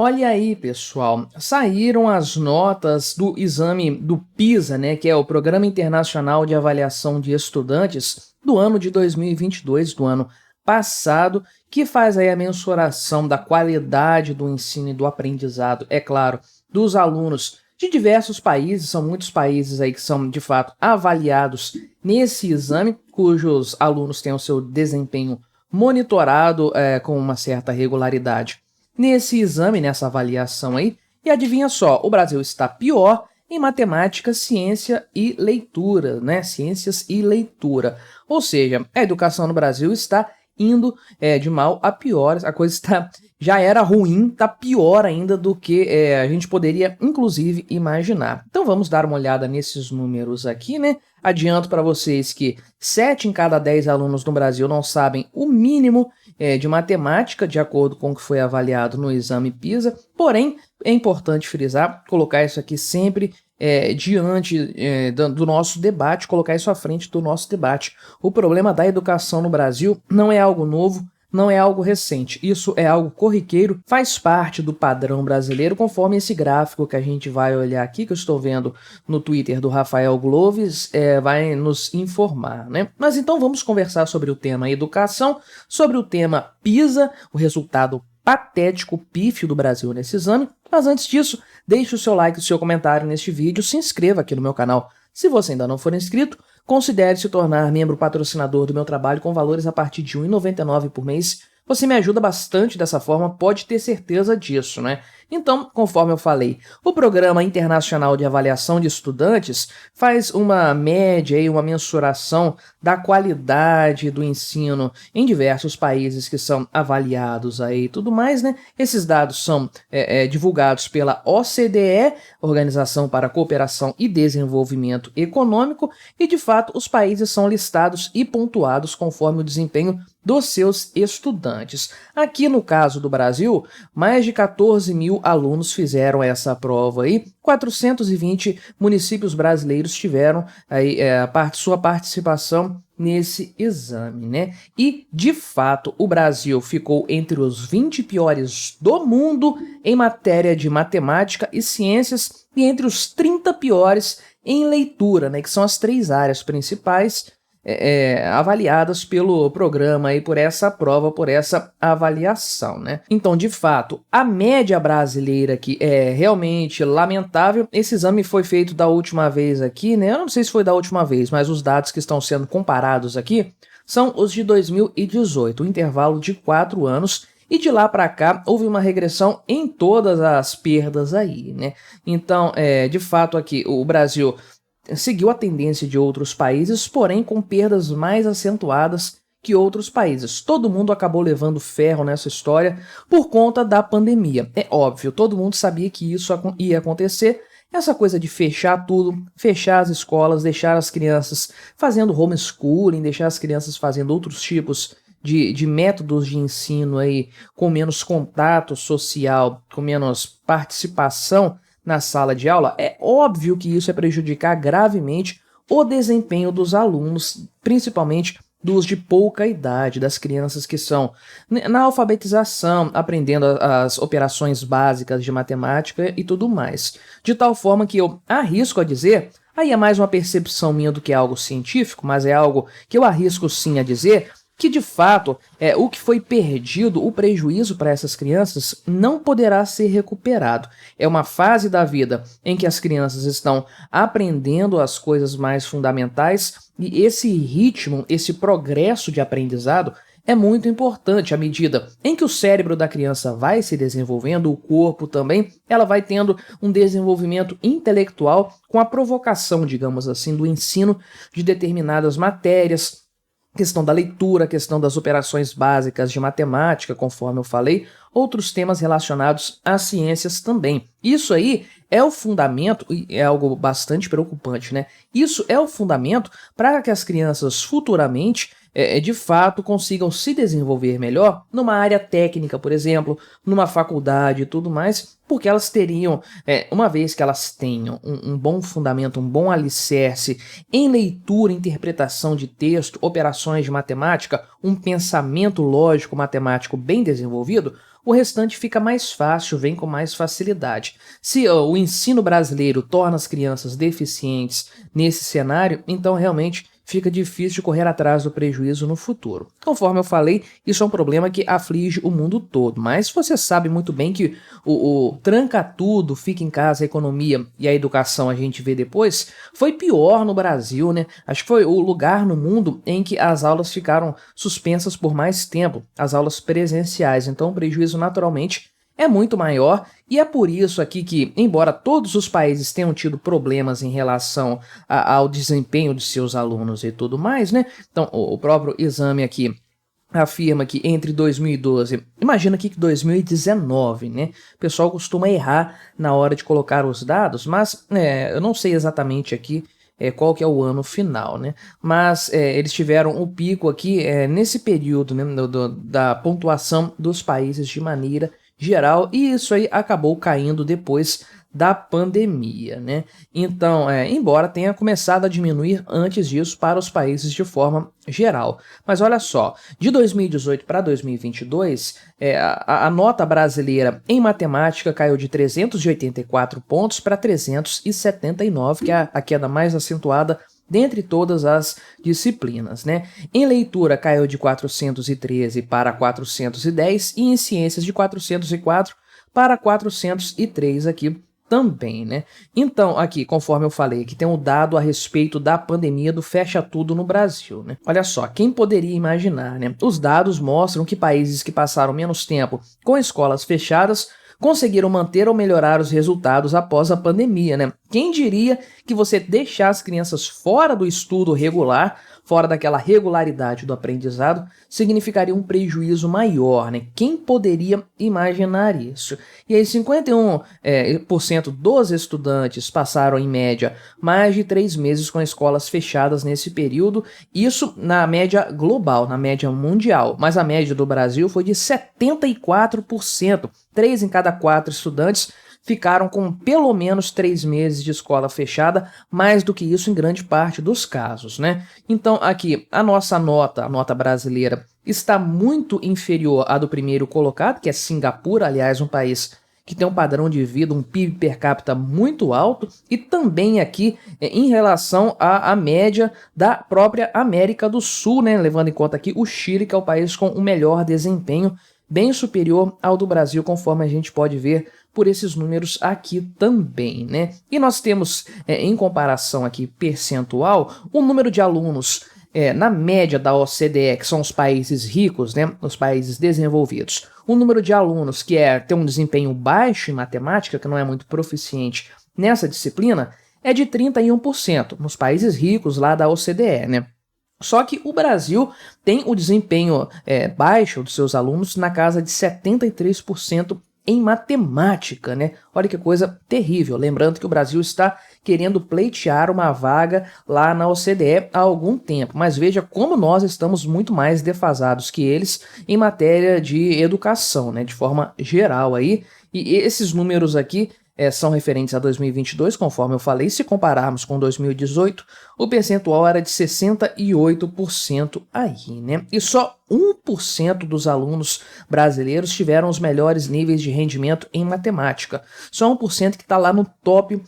Olha aí, pessoal, saíram as notas do exame do PISA, né, que é o Programa Internacional de Avaliação de Estudantes do ano de 2022, do ano passado, que faz aí a mensuração da qualidade do ensino e do aprendizado, é claro, dos alunos de diversos países, são muitos países aí que são de fato avaliados nesse exame, cujos alunos têm o seu desempenho monitorado com uma certa regularidade nesse exame, nessa avaliação aí, e adivinha só, o Brasil está pior em matemática, ciência e leitura, né? Ciências e leitura. Ou seja, a educação no Brasil está indo de mal a pior, a coisa já era ruim, está pior ainda do que a gente poderia, inclusive, imaginar. Então vamos dar uma olhada nesses números aqui, né? Adianto para vocês que 7 em cada 10 alunos no Brasil não sabem o mínimo de matemática, de acordo com o que foi avaliado no exame PISA, porém, é importante frisar, colocar isso aqui sempre diante do nosso debate, colocar isso à frente do nosso debate. O problema da educação no Brasil não é algo novo, não é algo recente, isso é algo corriqueiro, faz parte do padrão brasileiro, conforme esse gráfico que a gente vai olhar aqui, que eu estou vendo no Twitter do Rafael Gloves, vai nos informar, né? Mas então vamos conversar sobre o tema educação, sobre o tema PISA, o resultado patético, pífio do Brasil nesse exame. Mas antes disso, deixe o seu like e o seu comentário neste vídeo, se inscreva aqui no meu canal. Se você ainda não for inscrito, considere se tornar membro patrocinador do meu trabalho com valores a partir de R$ 1,99 por mês. Você me ajuda bastante dessa forma, pode ter certeza disso, né? Então, conforme eu falei, o Programa Internacional de Avaliação de Estudantes faz uma média e uma mensuração da qualidade do ensino em diversos países que são avaliados aí e tudo mais, né? Esses dados são divulgados pela OCDE, Organização para a Cooperação e Desenvolvimento Econômico, e de fato os países são listados e pontuados conforme o desempenho dos seus estudantes. Aqui no caso do Brasil, mais de 14 mil alunos fizeram essa prova aí, 420 municípios brasileiros tiveram aí sua participação nesse exame, né? E, de fato, o Brasil ficou entre os 20 piores do mundo em matéria de matemática e ciências e entre os 30 piores em leitura, né? Que são as 3 áreas principais avaliadas pelo programa e por essa prova, por essa avaliação, né? Então, de fato, a média brasileira aqui é realmente lamentável. Esse exame foi feito da última vez aqui, né? Eu não sei se foi da última vez, mas os dados que estão sendo comparados aqui são os de 2018, um intervalo de 4 anos, e de lá para cá houve uma regressão em todas as perdas aí, né? Então, de fato aqui, o Brasil seguiu a tendência de outros países, porém com perdas mais acentuadas que outros países. Todo mundo acabou levando ferro nessa história por conta da pandemia. É óbvio, todo mundo sabia que isso ia acontecer. Essa coisa de fechar tudo, fechar as escolas, deixar as crianças fazendo homeschooling, deixar as crianças fazendo outros tipos de métodos de ensino aí, com menos contato social, com menos participação na sala de aula, é óbvio que isso é prejudicar gravemente o desempenho dos alunos, principalmente dos de pouca idade, das crianças que são na alfabetização, aprendendo as operações básicas de matemática e tudo mais. De tal forma que eu arrisco a dizer, aí é mais uma percepção minha do que algo científico, mas é algo que eu arrisco sim a dizer, que de fato o que foi perdido, o prejuízo para essas crianças não poderá ser recuperado. É uma fase da vida em que as crianças estão aprendendo as coisas mais fundamentais e esse ritmo, esse progresso de aprendizado é muito importante à medida em que o cérebro da criança vai se desenvolvendo, o corpo também, ela vai tendo um desenvolvimento intelectual com a provocação, digamos assim, do ensino de determinadas matérias, questão da leitura, questão das operações básicas de matemática, conforme eu falei, outros temas relacionados às ciências também. Isso aí é o fundamento, e é algo bastante preocupante, né? Isso é o fundamento para que as crianças futuramente de fato consigam se desenvolver melhor numa área técnica, por exemplo, numa faculdade e tudo mais, porque elas teriam, uma vez que elas tenham um bom fundamento, um bom alicerce em leitura, interpretação de texto, operações de matemática, um pensamento lógico matemático bem desenvolvido, o restante fica mais fácil, vem com mais facilidade. Se o ensino brasileiro torna as crianças deficientes nesse cenário, então realmente fica difícil de correr atrás do prejuízo no futuro. Conforme eu falei, isso é um problema que aflige o mundo todo, mas você sabe muito bem que o tranca tudo, fica em casa, a economia e a educação a gente vê depois, foi pior no Brasil, né? Acho que foi o lugar no mundo em que as aulas ficaram suspensas por mais tempo, as aulas presenciais, então o prejuízo naturalmente é muito maior, e é por isso aqui que, embora todos os países tenham tido problemas em relação ao desempenho de seus alunos e tudo mais, né? Então, o próprio exame aqui afirma que entre 2012, imagina aqui que 2019, né? O pessoal costuma errar na hora de colocar os dados, mas eu não sei exatamente aqui qual que é o ano final, né? Mas eles tiveram o pico aqui nesse período, né, da pontuação dos países de maneira geral, e isso aí acabou caindo depois da pandemia, né? Então, embora tenha começado a diminuir antes disso para os países de forma geral. Mas olha só, de 2018 para 2022, a nota brasileira em matemática caiu de 384 pontos para 379, que é a queda mais acentuada dentre todas as disciplinas, né? Em leitura caiu de 413 para 410 e em ciências de 404 para 403 aqui também, né? Então, aqui, conforme eu falei, que tem um dado a respeito da pandemia do fecha tudo no Brasil, né? Olha só, quem poderia imaginar, né? Os dados mostram que países que passaram menos tempo com escolas fechadas conseguiram manter ou melhorar os resultados após a pandemia, né? Quem diria que você deixar as crianças fora do estudo regular, fora daquela regularidade do aprendizado, significaria um prejuízo maior, né? Quem poderia imaginar isso? E aí 51% dos estudantes passaram, em média, mais de 3 meses com escolas fechadas nesse período, isso na média global, na média mundial, mas a média do Brasil foi de 74%. 3 em cada 4 estudantes ficaram com pelo menos 3 meses de escola fechada, mais do que isso em grande parte dos casos, né? Então aqui a nossa nota, a nota brasileira, está muito inferior à do primeiro colocado, que é Singapura, aliás, um país que tem um padrão de vida, um PIB per capita muito alto, e também aqui em relação à média da própria América do Sul, né? Levando em conta aqui o Chile, que é o país com o melhor desempenho, bem superior ao do Brasil, conforme a gente pode ver por esses números aqui também, né? E nós temos, em comparação aqui percentual, o número de alunos na média da OCDE, que são os países ricos, né, os países desenvolvidos. O número de alunos que tem um desempenho baixo em matemática, que não é muito proficiente nessa disciplina, é de 31% nos países ricos lá da OCDE, né? Só que o Brasil tem o desempenho baixo dos seus alunos na casa de 73% em matemática, né? Olha que coisa terrível. Lembrando que o Brasil está querendo pleitear uma vaga lá na OCDE há algum tempo, mas veja como nós estamos muito mais defasados que eles em matéria de educação, né? De forma geral aí. E esses números aqui são referentes a 2022, conforme eu falei. Se compararmos com 2018, o percentual era de 68% aí, né? E só 1% dos alunos brasileiros tiveram os melhores níveis de rendimento em matemática. Só 1% que está lá no top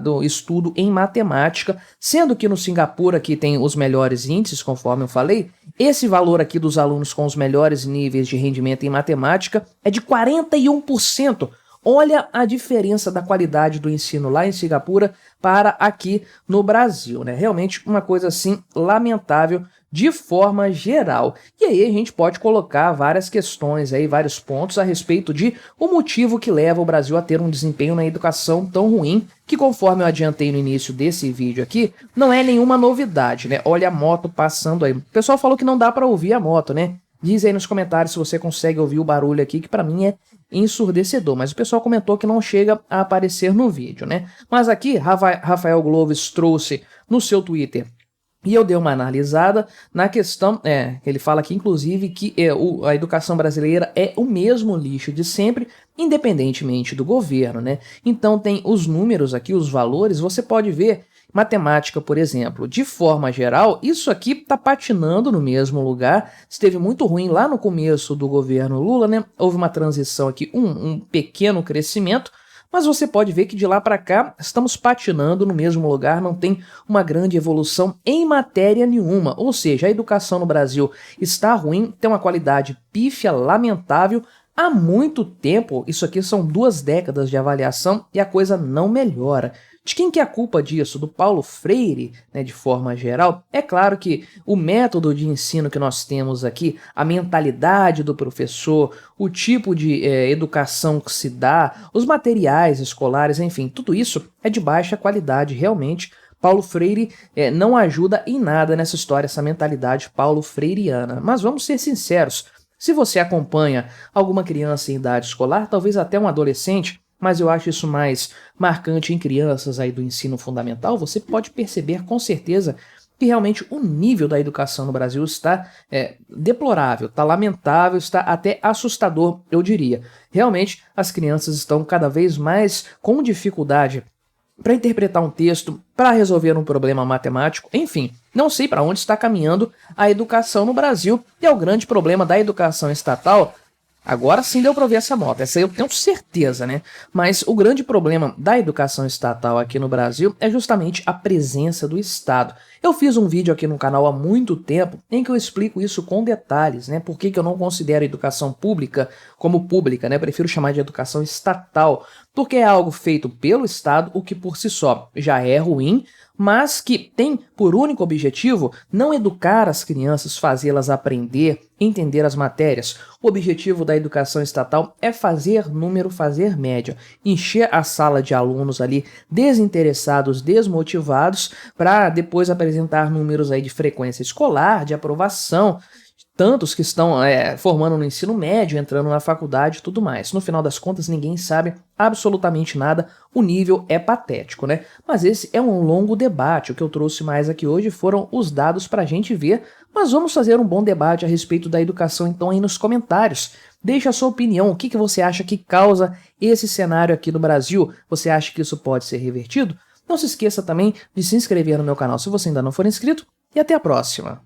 do estudo em matemática, sendo que no Singapura, aqui tem os melhores índices, conforme eu falei, esse valor aqui dos alunos com os melhores níveis de rendimento em matemática é de 41%. Olha a diferença da qualidade do ensino lá em Singapura para aqui no Brasil, né? Realmente uma coisa assim lamentável de forma geral. E aí a gente pode colocar várias questões aí, vários pontos a respeito de o motivo que leva o Brasil a ter um desempenho na educação tão ruim, que conforme eu adiantei no início desse vídeo aqui, não é nenhuma novidade, né? Olha a moto passando aí. O pessoal falou que não dá para ouvir a moto, né? Diz aí nos comentários se você consegue ouvir o barulho aqui, que para mim é ensurdecedor, mas o pessoal comentou que não chega a aparecer no vídeo, né? Mas aqui, Rafael Gloves trouxe no seu Twitter, e eu dei uma analisada na questão, ele fala aqui inclusive que a educação brasileira é o mesmo lixo de sempre, independentemente do governo, né? Então tem os números aqui, os valores, você pode ver Matemática, por exemplo, de forma geral, isso aqui está patinando no mesmo lugar. Esteve muito ruim lá no começo do governo Lula, né? Houve uma transição aqui, um pequeno crescimento, mas você pode ver que de lá para cá estamos patinando no mesmo lugar, não tem uma grande evolução em matéria nenhuma. Ou seja, a educação no Brasil está ruim, tem uma qualidade pífia, lamentável, há muito tempo. Isso aqui são 2 décadas de avaliação e a coisa não melhora. De quem que é a culpa disso? Do Paulo Freire, né, de forma geral? É claro que o método de ensino que nós temos aqui, a mentalidade do professor, o tipo de educação que se dá, os materiais escolares, enfim, tudo isso é de baixa qualidade, realmente. Paulo Freire não ajuda em nada nessa história, essa mentalidade paulo freiriana. Mas vamos ser sinceros, se você acompanha alguma criança em idade escolar, talvez até um adolescente, mas eu acho isso mais marcante em crianças aí do ensino fundamental, você pode perceber com certeza que realmente o nível da educação no Brasil está deplorável, está lamentável, está até assustador, eu diria. Realmente, as crianças estão cada vez mais com dificuldade para interpretar um texto, para resolver um problema matemático, enfim, não sei para onde está caminhando a educação no Brasil, e é o grande problema da educação estatal. Agora sim deu para ver essa nota, essa aí eu tenho certeza, né? Mas o grande problema da educação estatal aqui no Brasil é justamente a presença do Estado. Eu fiz um vídeo aqui no canal há muito tempo em que eu explico isso com detalhes, né? Por que eu não considero a educação pública como pública, né? Prefiro chamar de educação estatal, porque é algo feito pelo Estado, o que por si só já é ruim, mas que tem por único objetivo não educar as crianças, fazê-las aprender, entender as matérias. O objetivo da educação estatal é fazer número, fazer média, encher a sala de alunos ali desinteressados, desmotivados, para depois apresentar números aí de frequência escolar, de aprovação, tantos que estão formando no ensino médio, entrando na faculdade e tudo mais. No final das contas, ninguém sabe absolutamente nada, o nível é patético, né? Mas esse é um longo debate, o que eu trouxe mais aqui hoje foram os dados para a gente ver, mas vamos fazer um bom debate a respeito da educação então aí nos comentários. Deixe a sua opinião, o que você acha que causa esse cenário aqui no Brasil? Você acha que isso pode ser revertido? Não se esqueça também de se inscrever no meu canal se você ainda não for inscrito, e até a próxima!